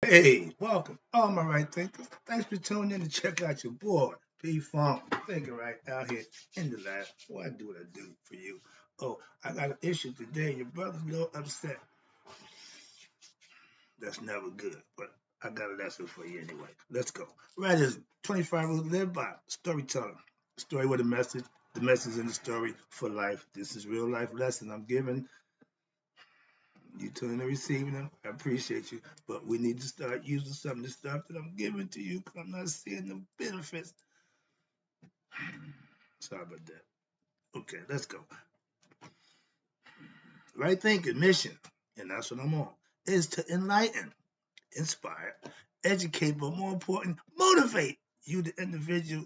Hey, welcome. All my right thinkers. Thanks for tuning in to check out your boy, P Funk. Thinking right out here in the lab. Why do what I do for you? Oh, I got an issue today. Your brother's a little upset. That's never good, but I got a lesson for you anyway. Let's go. Right is 25 rules to live by. Storytelling. Story with a message. The message in the story for life. This is real life lesson I'm giving. You tuning and receiving them. I appreciate you. But we need to start using some of the stuff that I'm giving to you because I'm not seeing the benefits. Sorry about that. Okay, let's go. Right thinking mission, and that's what I'm on, is to enlighten, inspire, educate, but more important, motivate you, the individual,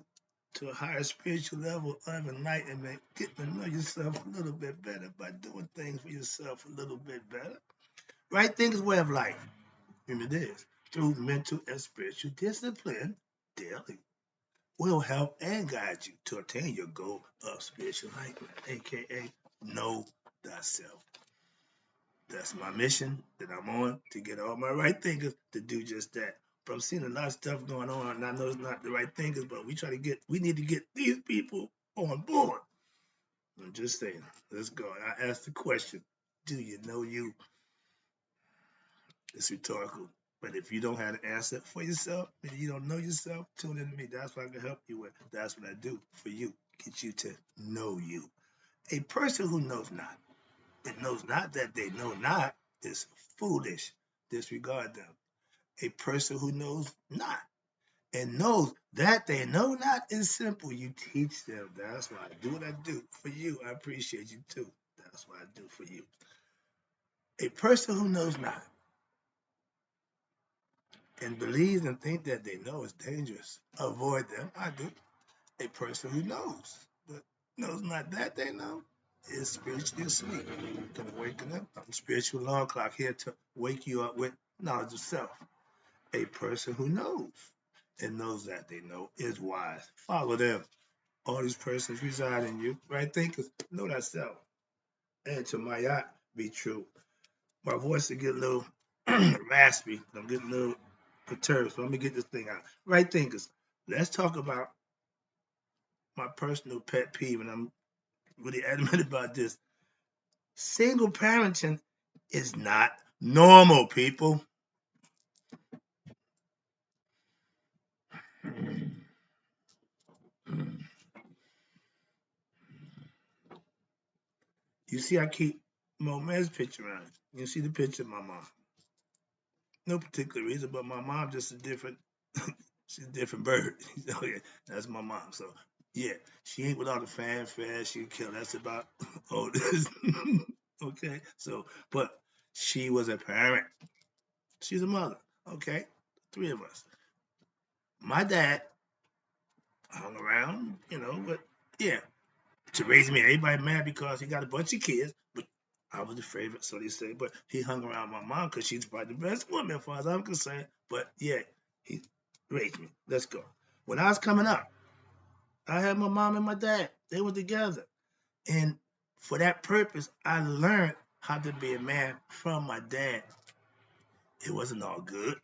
to a higher spiritual level of enlightenment, getting to know yourself a little bit better by doing things for yourself a little bit better. Right thinking is way of life. And it is through mental and spiritual discipline daily will help and guide you to attain your goal of spiritual enlightenment, aka know thyself. That's my mission that I'm on to get all my right thinkers to do just that. But I'm seeing a lot of stuff going on, and I know it's not the right thinkers, but we need to get these people on board. I'm just saying, let's go. I asked the question, do you know you? It's rhetorical. But if you don't have an answer for yourself, and you don't know yourself, tune in to me. That's what I can help you with. That's what I do for you. Get you to know you. A person who knows not, and knows not that they know not, is foolish. Disregard them. A person who knows not and knows that they know not is simple. You teach them. That's why I do what I do for you. I appreciate you too. That's what I do for you. A person who knows not and believes and think that they know is dangerous. Avoid them. I do. A person who knows, but knows not that they know, is spiritually asleep. Can awaken them. I'm a spiritual alarm clock here to wake you up with knowledge of self. A person who knows and knows that they know is wise. Follow them. All these persons reside in you, right? Thinkers, know thyself. And to my yacht, be true. My voice will get a little raspy. I'm getting a little perturbed. So let me get this thing out. Right thinkers, let's talk about my personal pet peeve, and I'm really adamant about this. Single parenting is not normal, people. You see, I keep my man's picture around. You see the picture of my mom. No particular reason, but my mom just a different she's a different bird. Okay, that's my mom. So yeah, she ain't with all the fanfare. She kill. That's about all this. Okay, so but she was a parent. She's a mother. Okay, three of us. My dad hung around, but yeah, to raise me. Everybody mad because he got a bunch of kids, but I was the favorite, so they say. But he hung around my mom because she's probably the best woman, as far as I'm concerned. But yeah, he raised me. Let's go. When I was coming up, I had my mom and my dad. They were together. And for that purpose, I learned how to be a man from my dad. It wasn't all good,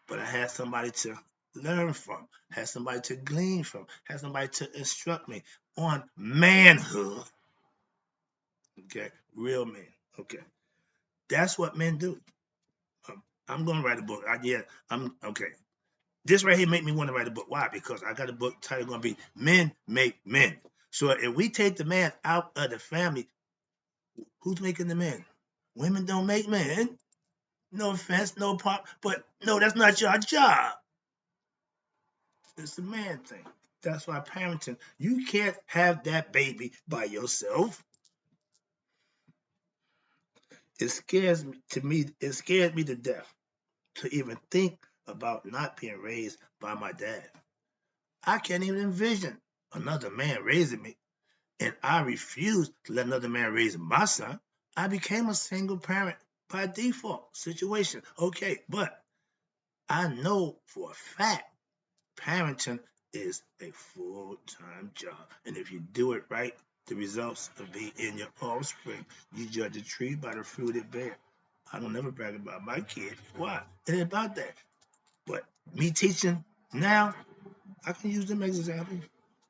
but I had somebody to learn from, had somebody to glean from, had somebody to instruct me on manhood. Okay, real men. Okay, that's what men do. I'm gonna write a book. I'm okay. This right here make me want to write a book. Why? Because I got a book title gonna be Men Make Men. So if we take the man out of the family, who's making the men? Women don't make men. No offense, no pop, but no, that's not your job. It's the man thing. That's why parenting, you can't have that baby by yourself. It scares me to death to even think about not being raised by my dad. I can't even envision another man raising me, and I refuse to let another man raise my son. I became a single parent by default situation. Okay, but I know for a fact parenting is a full-time job. And if you do it right, the results will be in your offspring. You judge a tree by the fruit it bears. I don't never brag about my kid. Why? It ain't about that. But me teaching now, I can use them as examples.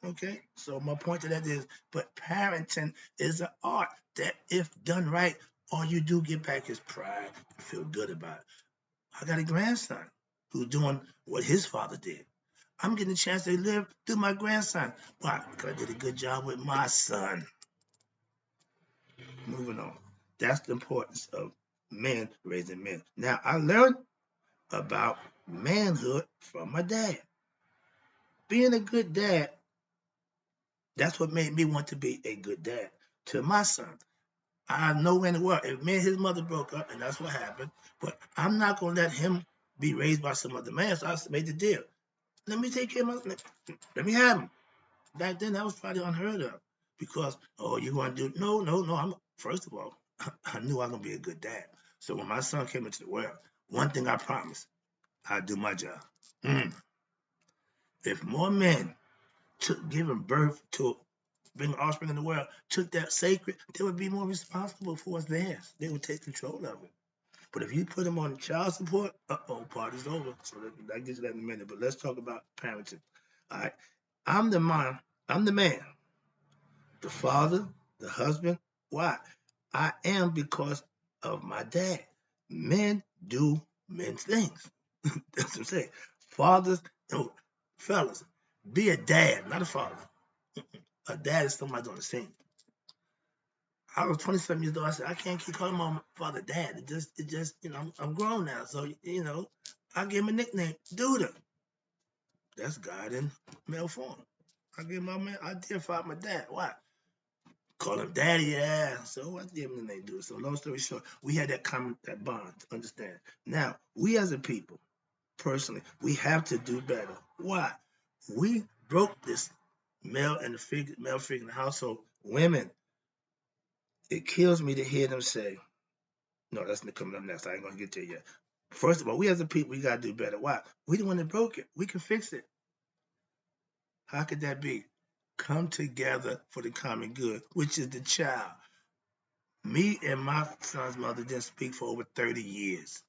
Okay? So my point to that is, but parenting is an art that if done right, all you do get back is pride. You feel good about it. I got a grandson who's doing what his father did. I'm getting a chance to live through my grandson. Why? Because I did a good job with my son. Moving on. That's the importance of men raising men. Now, I learned about manhood from my dad. Being a good dad, that's what made me want to be a good dad to my son. I know in the world, if me and his mother broke up, and that's what happened, but I'm not going to let him be raised by some other man, so I made the deal. Let me take care of my, let me have him. Back then, that was probably unheard of because, oh, you want to do, no. First of all, I knew I was going to be a good dad. So when my son came into the world, one thing I promised, I'd do my job. If more men took giving birth to bring offspring in the world, took that sacred, they would be more responsible for what's theirs. They would take control of it. But if you put them on child support, party's over. So that gets that in a minute. But let's talk about parenting. All right. I'm the man, the father, the husband. Why? I am because of my dad. Men do men's things. That's what I'm saying. Fathers, no, fellas, be a dad, not a father. A dad is somebody on the scene. I was 27 years old. I said, I can't keep calling my father dad. It just, I'm grown now. So, I give him a nickname, Duda. That's God in male form. I identify my dad. Why? Call him daddy, yeah. So I give him the name Duda. So long story short, we had that bond, understand. Now, we as a people, personally, we have to do better. Why? We broke this male figure in the household. Women, it kills me to hear them say, no, that's not coming up next. I ain't gonna get there yet. First of all, we as a people, we gotta do better. Why? We the one that broke it. We can fix it. How could that be? Come together for the common good, which is the child. Me and my son's mother didn't speak for over 30 years.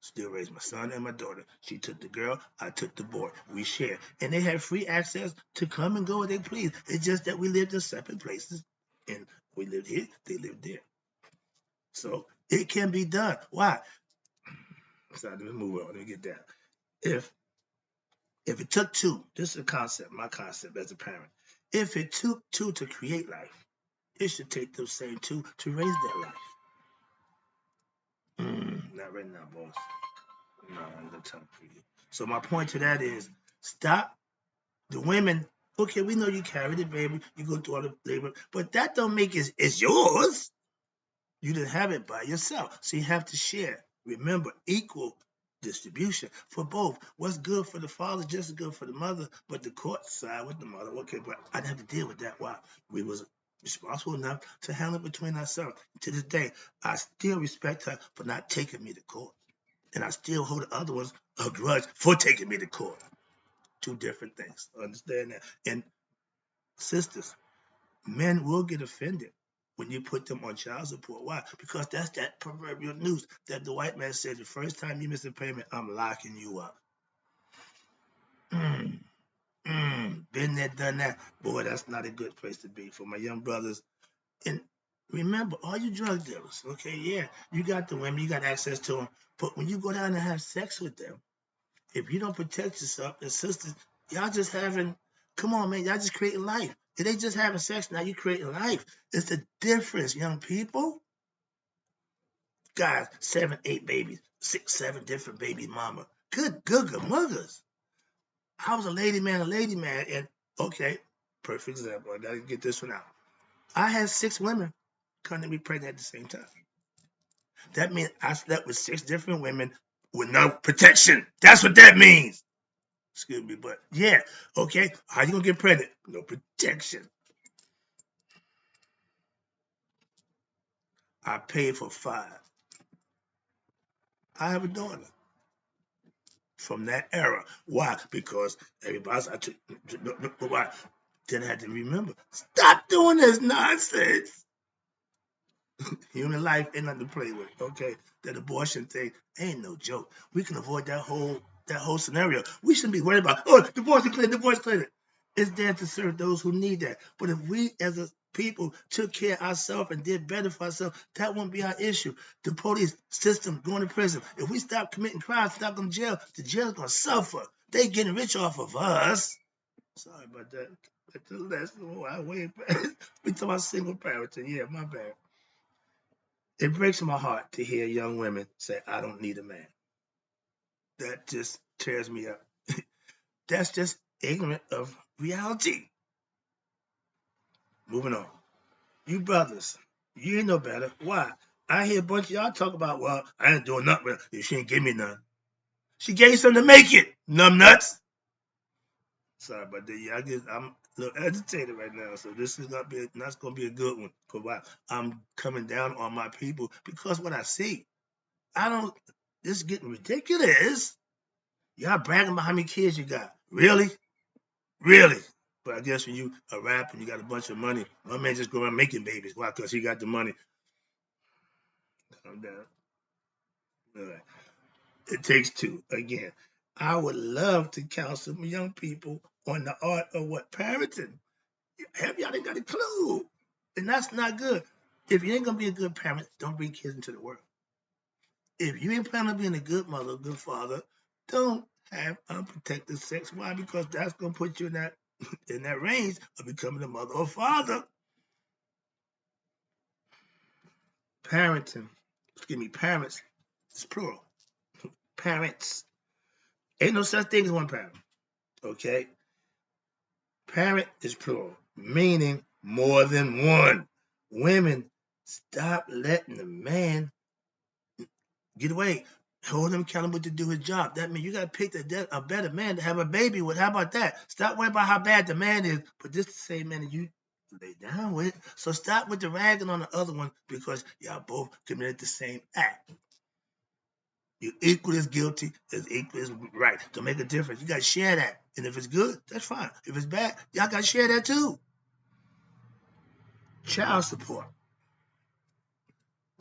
Still raised my son and my daughter. She took the girl, I took the boy. We shared. And they had free access to come and go as they please. It's just that we lived in separate places. And we lived here, they lived there. So it can be done. Why? So let's move on. Let me get that. If it took two, this is a concept, my concept as a parent. If it took two to create life, it should take those same two to raise their life. Not right now, boss. No, I'm gonna tell you. So my point to that is stop the women. Okay, we know you carry the baby, you go through all the labor, but that don't make it's yours. You didn't have it by yourself. So you have to share. Remember, equal distribution for both. What's good for the father, just as good for the mother, but the court side with the mother. Okay, but I didn't have to deal with that. Why? We was responsible enough to handle it between ourselves. To this day, I still respect her for not taking me to court. And I still hold the other ones a grudge for taking me to court. Two different things. Understand that? And sisters, men will get offended when you put them on child support. Why? Because that's that proverbial news that the white man said, the first time you miss a payment, I'm locking you up. Been there, done that. Boy, that's not a good place to be for my young brothers. And remember, all you drug dealers, okay, yeah, you got the women, you got access to them. But when you go down and have sex with them, if you don't protect yourself, and sisters, y'all just having, come on, man, y'all just creating life. If they just having sex, now you creating life. It's the difference, young people. Guys, 7, 8 babies, 6, 7 different baby mama. Good muggers. I was a lady man, and okay, perfect example. I gotta get this one out. I had 6 women come to be pregnant at the same time. That means I slept with 6 different women with no protection. That's what that means. Excuse me, but yeah, okay. How you gonna get pregnant? No protection. I paid for 5. I have a daughter from that era. Why? Because everybody's why? Then I had to remember. Stop doing this nonsense. Human life ain't nothing to play with. Okay, that abortion thing ain't no joke. We can avoid that whole scenario. We shouldn't be worried about divorce clinic. It's there to serve those who need that. But if we as a people took care of ourselves and did better for ourselves, that won't be our issue. The police system going to prison. If we stop committing crimes, stop going to jail, the jail's gonna suffer. They getting rich off of us. Sorry about that. That's I way back. We talking about single parenting. Yeah, my bad. It breaks my heart to hear young women say, I don't need a man. That just tears me up. That's just ignorant of reality. Moving on. You brothers, you ain't no better. Why? I hear a bunch of y'all talk about, well, I ain't doing nothing with her if she ain't give me none. She gave you something to make it, numb nuts. Sorry about that. Yeah, I'm a little agitated right now, so this is not gonna be a good one. Cause why? I'm coming down on my people because what I see, I don't. This is getting ridiculous. Y'all bragging about how many kids you got. Really? Really? But I guess when you a rapper and you got a bunch of money, my man just go around making babies. Why? Because he got the money. Calm down. All right. It takes two. Again, I would love to counsel some young people on the art of what parenting. Have y'all ain't got a clue. And that's not good. If you ain't gonna be a good parent, don't bring kids into the world. If you ain't planning on being a good mother, a good father, don't have unprotected sex. Why? Because that's gonna put you in that range of becoming a mother or father. Parenting, excuse me, parents, it's plural. Parents. Ain't no such thing as one parent. Okay? Parent is plural, meaning more than one. Women, stop letting the man get away. Hold him accountable to do his job. That means you got to pick a better man to have a baby with. How about that? Stop worrying about how bad the man is, but this is the same man that you lay down with. So stop with the ragging on the other one because y'all both committed the same act. You're equally as guilty as equally as right. Don't make a difference. You got to share that. And if it's good, that's fine. If it's bad, y'all got to share that too. Child support.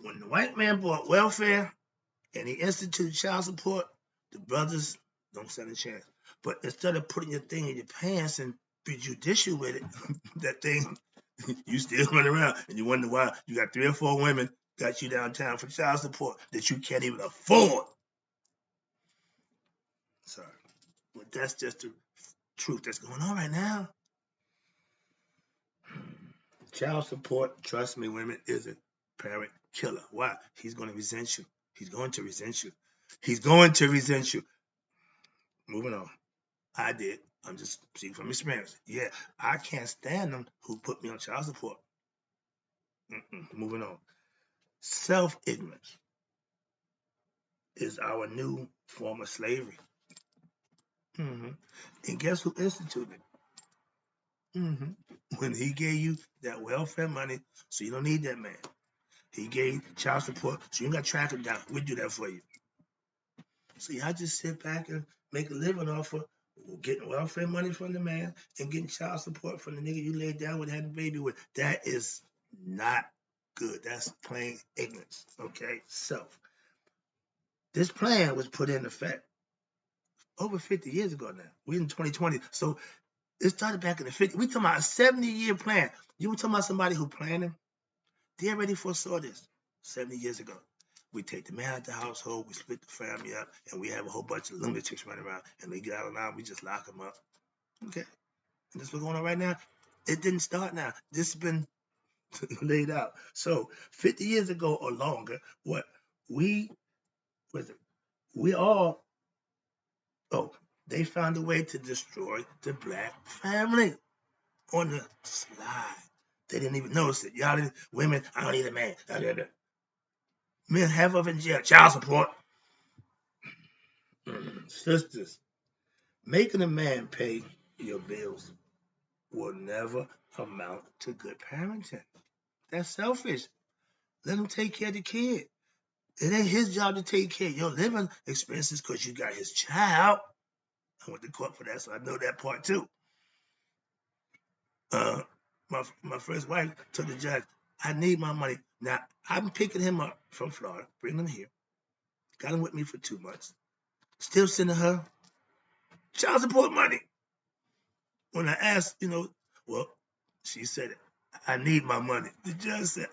When the white man bought welfare and he instituted child support, the brothers don't stand a chance. But instead of putting your thing in your pants and be judicial with it, that thing, you still run around and you wonder why you got 3 or 4 women got you downtown for child support that you can't even afford. Sorry. But that's just the truth that's going on right now. Child support, trust me, women, is a parent killer. Why? He's going to resent you. He's going to resent you. He's going to resent you. Moving on. I did. I'm just speaking from experience. Yeah, I can't stand them who put me on child support. Moving on. Self-ignorance is our new form of slavery. And guess who instituted it? When he gave you that welfare money, so you don't need that man. He gave child support, so you ain't got to track him down. We do that for you. So y'all just sit back and make a living off of getting welfare money from the man and getting child support from the nigga you laid down with, had a baby with. That is not good. That's plain ignorance. Okay? So this plan was put in effect over 50 years ago now. We're in 2020. So it started back in the 50s. We talking about a 70-year plan. You were talking about somebody who planned. They already foresaw this 70 years ago. We take the man out the household, we split the family up, and we have a whole bunch of lunatics running around, and they get out of line, we just lock them up. Okay? And this is what's going on right now. It didn't start now. This has been laid out. So 50 years ago or longer, what we was it? We all they found a way to destroy the black family on the slide. They didn't even notice it. Y'all didn't, women, I don't need a man. Men half of in jail, child support. Sisters, making a man pay your bills will never amount to good parenting. That's selfish. Let him take care of the kid. It ain't his job to take care of your living expenses because you got his child. I went to court for that, so I know that part too. My first wife told the judge, I need my money. Now, I'm picking him up from Florida, bringing him here. Got him with me for 2 months. Still sending her child support money. When I asked, well, she said, I need my money. The judge said,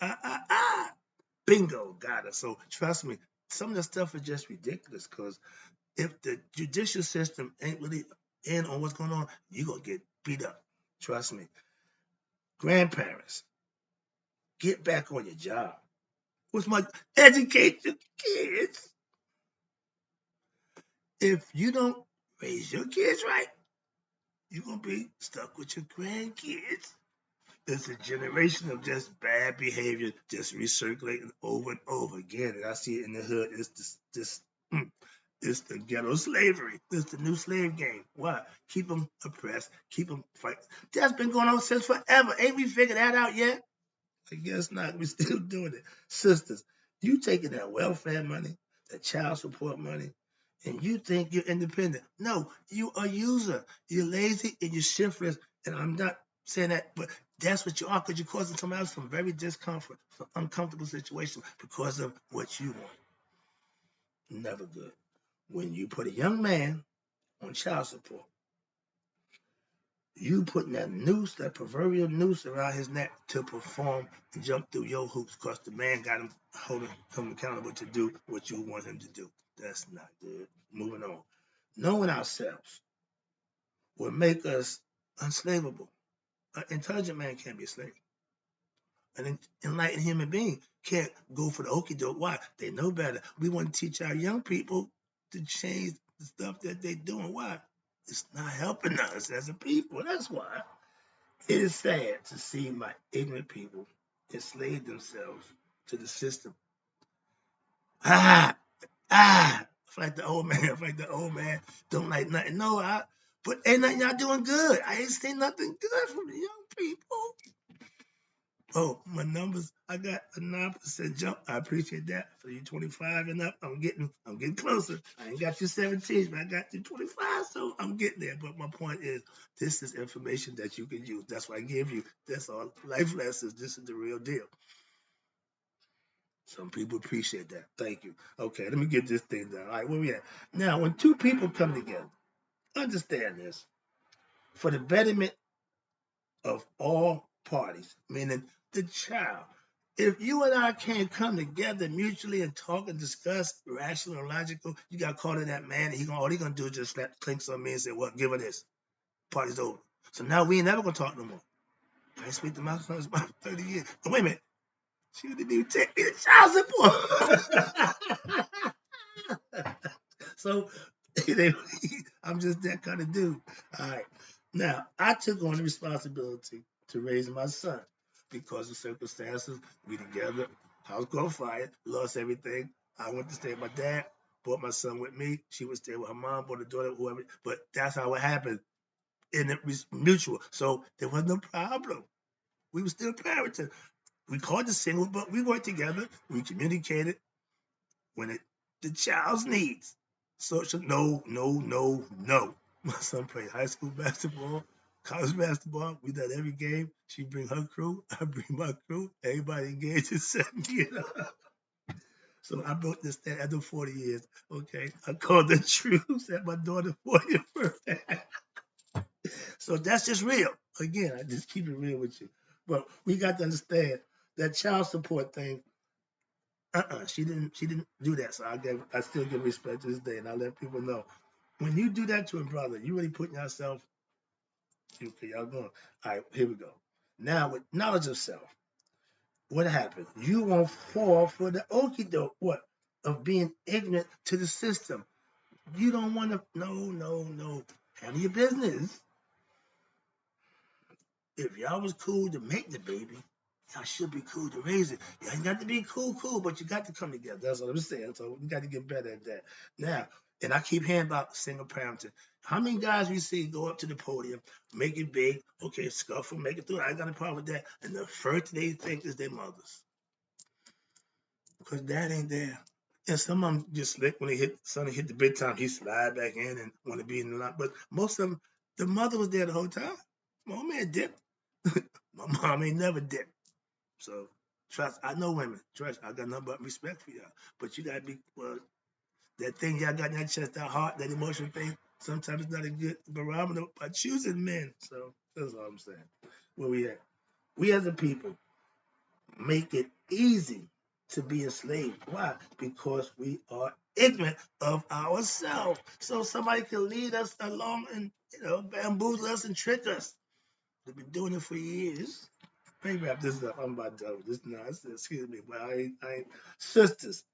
bingo, got her. So trust me, some of the stuff is just ridiculous because if the judicial system ain't really in on what's going on, you're going to get beat up. Trust me. Grandparents, get back on your job. What's my educate your kids? If you don't raise your kids right, you're going to be stuck with your grandkids. It's a generation of just bad behavior, just recirculating over and over again. And I see it in the hood. It's the ghetto slavery. It's the new slave game. Why? Keep them oppressed. Keep them fight. That's been going on since forever. Ain't we figured that out yet? I guess not. We're still doing it. Sisters, you taking that welfare money, that child support money, and you think you're independent. No, you a user. You're lazy and you're shiftless. And I'm not saying that, but that's what you are because you're causing somebody else some very discomfort, some uncomfortable situation because of what you want. Never good. When you put a young man on child support, you putting that noose, that proverbial noose around his neck to perform and jump through your hoops because the man got him holding him accountable to do what you want him to do. That's not good. Moving on. Knowing ourselves will make us unslavable. An intelligent man can't be a slave. An enlightened human being can't go for the okie doke. Why? They know better. We want to teach our young people to change the stuff that they're doing. Why? It's not helping us as a people. That's why. It is sad to see my ignorant people enslave themselves to the system. Ah, like the old man, like the old man don't like nothing. No, but ain't nothing y'all doing good. I ain't seen nothing good from the young people. Oh, my numbers, I got a 9% jump. I appreciate that. For you 25 and up, I'm getting closer. I ain't got you 17, but I got you 25, so I'm getting there. But my point is, this is information that you can use. That's what I give you. That's all life lessons. This is the real deal. Some people appreciate that. Thank you. Okay, let me get this thing done. All right, where we at? Now, when two people come together, understand this. For the betterment of all parties, meaning the child. If you and I can't come together mutually and talk and discuss rational and logical, you got caught in that man, and all he gonna do is just slap clinks on me and say, "Well, give her this. Party's over." So now we ain't never gonna talk no more. I ain't speak to my son about 30 years. Oh, wait a minute. She didn't even take me to child support. So I'm just that kind of dude. All right. Now, I took on the responsibility to raise my son because of circumstances. We together, house caught fire, lost everything. I went to stay with my dad, brought my son with me. She would stay with her mom, brought her daughter, whoever. But that's how it happened. And it was mutual. So there was no problem. We were still parenting. We called the single, but we worked together. We communicated when the child's needs. Social, no. My son played high school basketball, college basketball. We done every game. She bring her crew, I bring my crew. Everybody engaged in 7 up. So I built this thing after 40 years. Okay, I called the troops at my daughter's 40th birthday. So that's just real. Again, I just keep it real with you. But we got to understand that child support thing. She didn't do that. So I still give respect to this day, and I let people know when you do that to a brother, you really putting yourself. Okay, y'all going. All right, here we go. Now with knowledge of self, what happened? You won't fall for the okie doke. What of being ignorant to the system? You don't want to. No. Handle your business. If y'all was cool to make the baby, y'all should be cool to raise it. You ain't got to be cool, but you got to come together. That's what I'm saying. So we got to get better at that. Now, and I keep hearing about single parenting. How many guys we see go up to the podium, make it big, okay, scuffle, make it through. I ain't got a problem with that. And the first thing they think is their mothers. Because dad ain't there. And some of them just slick when they hit the big time, he slide back in and want to be in the line. But most of them, the mother was there the whole time. My man dipped. My mom ain't never dipped. So Trust, I know women. Trust, I got nothing but respect for y'all. But you gotta be that thing y'all got in that chest, that heart, that emotion thing. Sometimes it's not a good barometer by choosing men. So that's all I'm saying. Where we at? We as a people make it easy to be a slave. Why? Because we are ignorant of ourselves. So somebody can lead us along and bamboozle us and trick us. They've been doing it for years. Let me wrap this up. I'm about done with this nonsense. Excuse me, but I ain't. Sisters,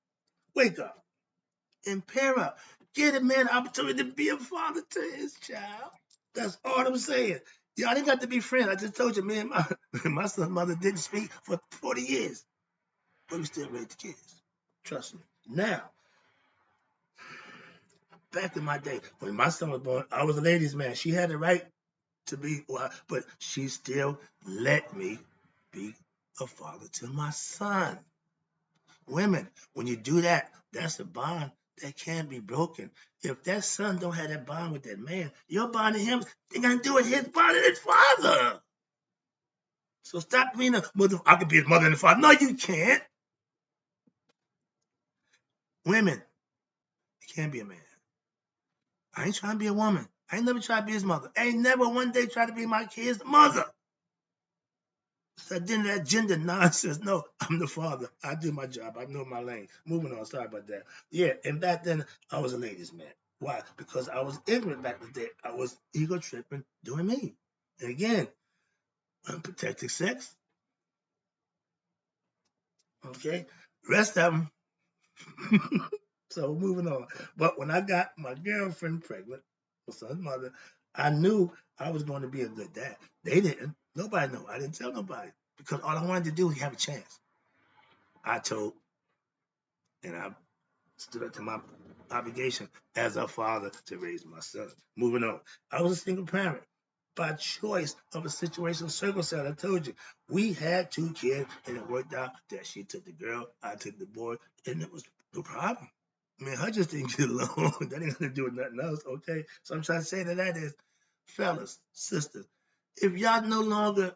wake up and pair up. Give a man an opportunity to be a father to his child. That's all I'm saying. Y'all didn't got to be friends. I just told you, man, my son's mother didn't speak for 40 years, but we still raised the kids. Trust me. Now, back in my day, when my son was born, I was a ladies' man. She had the right to be, but she still let me be a father to my son. Women, when you do that, that's a bond that can't be broken. If that son don't have that bond with that man, your bond to him, they're gonna do it his bond and his father. So stop being a mother. I could be his mother and father. No, you can't. Women, you can't be a man. I ain't trying to be a woman. I ain't never tried to be his mother. I ain't never one day tried to be my kid's mother. So then that gender nonsense. No, I'm the father. I do my job. I know my lane. Moving on. Sorry about that. Yeah, and back then I was a ladies' man. Why? Because I was ignorant back in the day. I was ego tripping, doing me. And again, unprotected sex. Okay, rest of them. So moving on. But when I got my girlfriend pregnant, my son's mother, I knew I was going to be a good dad. They didn't. Nobody knew. I didn't tell nobody because all I wanted to do was have a chance. I told, and I stood up to my obligation as a father to raise my son. Moving on. I was a single parent by choice of a situational circumstance. I told you, we had 2 kids, and it worked out that she took the girl, I took the boy, and it was no problem. I mean, I just didn't get along. That ain't gonna do with nothing else, okay? So I'm trying to say that is, fellas, sisters, if y'all no longer,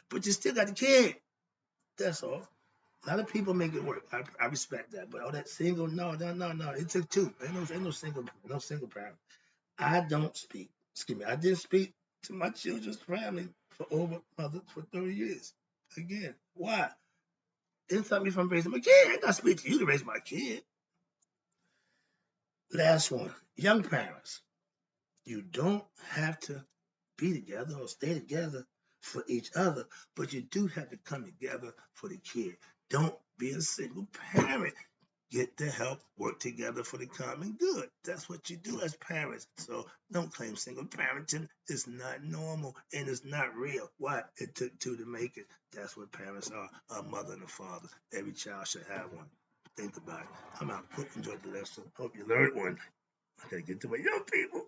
but you still got the kid, that's all. A lot of people make it work. I respect that, but all that single, no. It took 2. Ain't no single parent. I don't speak. Excuse me. I didn't speak to my children's family for over mother for 30 years. Again, why? Didn't stop me from raising my kid. I ain't gonna speak to you to raise my kid. Last one. Young parents, you don't have to be together or stay together for each other, but you do have to come together for the kid. Don't be a single parent. Get the help, work together for the common good. That's what you do as parents. So don't claim single parenting. It's not normal and it's not real. Why? It took 2 to make it. That's what parents are, a mother and a father. Every child should have one. Think about it. I'm out. Hope you enjoyed the lesson. Hope you learned one. I gotta get to my young people.